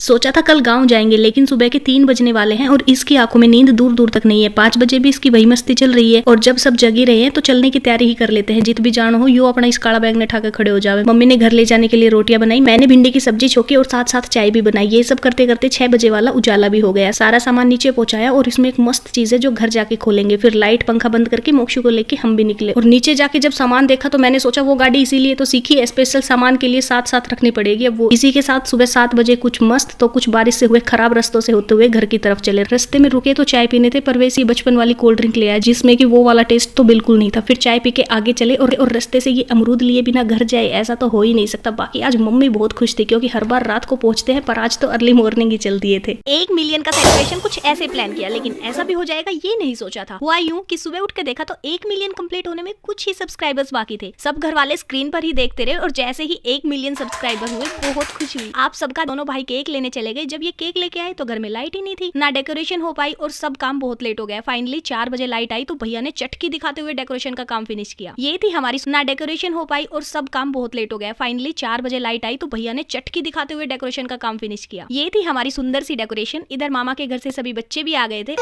सोचा था कल गांव जाएंगे, लेकिन सुबह के 3 बजने वाले हैं और इसकी आंखों में नींद दूर दूर तक नहीं है। 5 बजे भी इसकी वही मस्ती चल रही है और जब सब जगी रहे हैं तो चलने की तैयारी ही कर लेते हैं। जित भी जान हो यो अपना इस काला बैग ने उठा के खड़े हो जावे। मम्मी ने घर ले जाने के लिए रोटियां बनाई, मैंने भिंडी की सब्जी छोकी और साथ साथ चाय भी बनाई। ये सब करते करते 6 बजे वाला उजाला भी हो गया। सारा सामान नीचे पहुंचाया और इसमें एक मस्त चीज है जो घर जाके खोलेंगे। फिर लाइट पंखा बंद करके मोक्षु को लेके हम भी निकले और नीचे जाके जब सामान देखा तो मैंने सोचा वो गाड़ी इसीलिए तो सीखी है, स्पेशल सामान के लिए साथ साथ रखनी पड़ेगी। अब वो इसी के साथ सुबह 7 बजे कुछ मस्त तो कुछ बारिश से हुए खराब रास्तों से होते हुए घर की तरफ चले। रास्ते में रुके तो चाय पीने थे, परवेश ये बचपन वाली कोल्ड ड्रिंक ले आया जिसमें कि वो वाला टेस्ट तो बिल्कुल नहीं था। फिर चाय पी के आगे चले और रास्ते से ये अमरूद लिए बिना घर जाए ऐसा तो हो ही नहीं सकता। बाकी आज मम्मी बहुत खुश थी क्योंकि हर बार रात को पहुंचते हैं, पर आज तो अर्ली मॉर्निंग ही चल दिए थे। 1 मिलियन का सेलिब्रेशन कुछ ऐसे प्लान किया, लेकिन ऐसा भी हो जाएगा ये नहीं सोचा था। हुआ यूं कि सुबह उठ के देखा तो 1 मिलियन कंप्लीट होने में कुछ ही सब्सक्राइबर्स बाकी थे। सब घर वाले स्क्रीन पर ही देखते रहे और जैसे ही 1 मिलियन सब्सक्राइबर हुए बहुत खुशी हुई। आप सबका दोनों भाई केक लेने चले गए। जब ये केक लेके आए तो घर में लाइट ही नहीं थी, ना डेकोरेशन हो पाई और सब काम बहुत लेट हो गया। फाइनली 4 बजे लाइट आई तो भैया ने चटकी दिखाते हुए डेकोरेशन का काम फिनिश किया। ये थी हमारी ना डेकोरेशन हो पाई और सब काम बहुत लेट हो गया। फाइनली 4 बजे लाइट आई तो भैया ने चटकी दिखाते हुए डेकोरेशन का काम फिनिश किया। ये थी हमारी सुंदर सी डेकोरेशन। इधर मामा के घर से सभी बच्चे भी आ गए थे।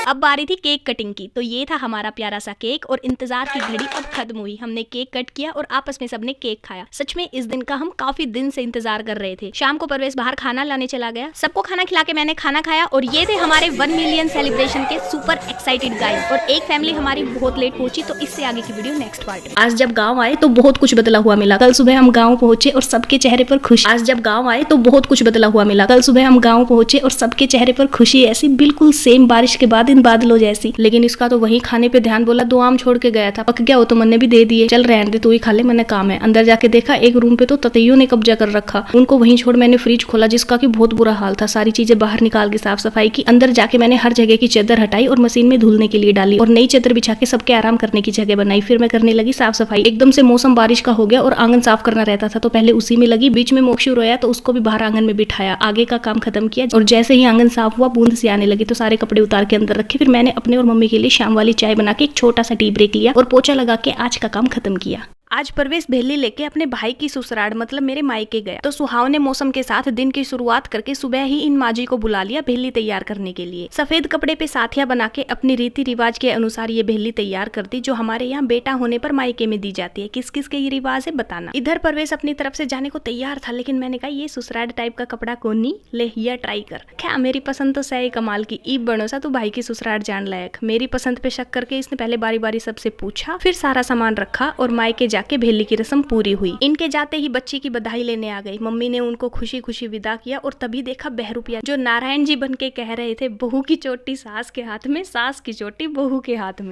अब बारी थी केक कटिंग की, तो ये था हमारा प्यारा सा केक और इंतजार की घड़ी अब खत्म हुई। हमने केक कट किया और आपस में सबने केक खाया। सच में इस दिन का हम काफी दिन से इंतजार कर रहे थे। शाम को परवेश बाहर खाना लाने चला गया, सबको खाना खिला के मैंने खाना खाया और ये थे हमारे 1 मिलियन सेलिब्रेशन के सुपर एक्साइटेड गाइस। और एक फैमिली हमारी बहुत लेट पहुंची, तो इससे आगे की वीडियो नेक्स्ट पार्ट में। आज जब गाँव आए तो बहुत कुछ बदला हुआ मिला। कल सुबह हम गाँव पहुंचे और सबके चेहरे पर खुशी। आज जब गाँव आए तो बहुत कुछ बदला हुआ मिला। कल सुबह हम गाँव पहुंचे और सबके चेहरे पर खुशी ऐसी बिल्कुल सेम बारिश के बाद इन बादलों जैसी। लेकिन इसका तो वही खाने पे ध्यान, बोला 2 आम छोड़ के गया था, पक गया हो तो मैंने भी दे दिए। चल रहने दे, तू ही खा ले, मैंने काम है। अंदर जाके देखा एक रूम पे तो ततैयों ने कब्जा कर रखा। उनको वहीं छोड़ मैंने फ्रिज खोला जिसका कि बहुत बुरा हाल था। सारी चीजें बाहर निकाल के साफ सफाई की। अंदर जाके मैंने हर जगह की चादर हटाई और मशीन में धुलने के लिए डाली और नई चादर बिछा के सबके आराम करने की जगह बनाई। फिर मैं करने लगी साफ सफाई। एकदम से मौसम बारिश का हो गया और आंगन साफ करना रहता था तो पहले उसी में लगी। बीच में मोक्षु रोया तो उसको भी बाहर आंगन में बिठाया, आगे का काम खत्म किया। और जैसे ही आंगन साफ हुआ बूंद सी आने लगी तो सारे कपड़े उतार के अंदर रखे। फिर मैंने अपने और मम्मी के लिए शाम वाली चाय बना के एक छोटा सा टी ब्रेक लिया और पोछा लगा के आज का काम खत्म किया। आज परवेश भेली लेके अपने भाई की ससुराल मतलब मेरे मायके गया, तो सुहावने मौसम के साथ दिन की शुरुआत करके सुबह ही इन माजी को बुला लिया भेली तैयार करने के लिए। सफेद कपड़े पे साथिया बना के अपनी रीति रिवाज के अनुसार ये भेली तैयार कर दी जो हमारे यहाँ बेटा होने पर मायके में दी जाती है। किस किस के ये रिवाज है बताना। इधर परवेश अपनी तरफ से जाने को तैयार था, लेकिन मैंने कहा ये ससुराल टाइप का कपड़ा कौन नहीं ले, ये ट्राई कर। क्या मेरी पसंद तो सही कमाल की ईब बनो सा तू भाई की ससुराल जान लायक। मेरी पसंद पे शक करके इसने पहले बारी बारी सबसे पूछा, फिर सारा सामान रखा और मायके जाके भेली की रस्म पूरी हुई। इनके जाते ही बच्ची की बधाई लेने आ गई। मम्मी ने उनको खुशी खुशी विदा किया और तभी देखा बहरूपिया जो नारायण जी बन के कह रहे थे बहू की चोटी सास के हाथ में, सास की चोटी बहू के हाथ में।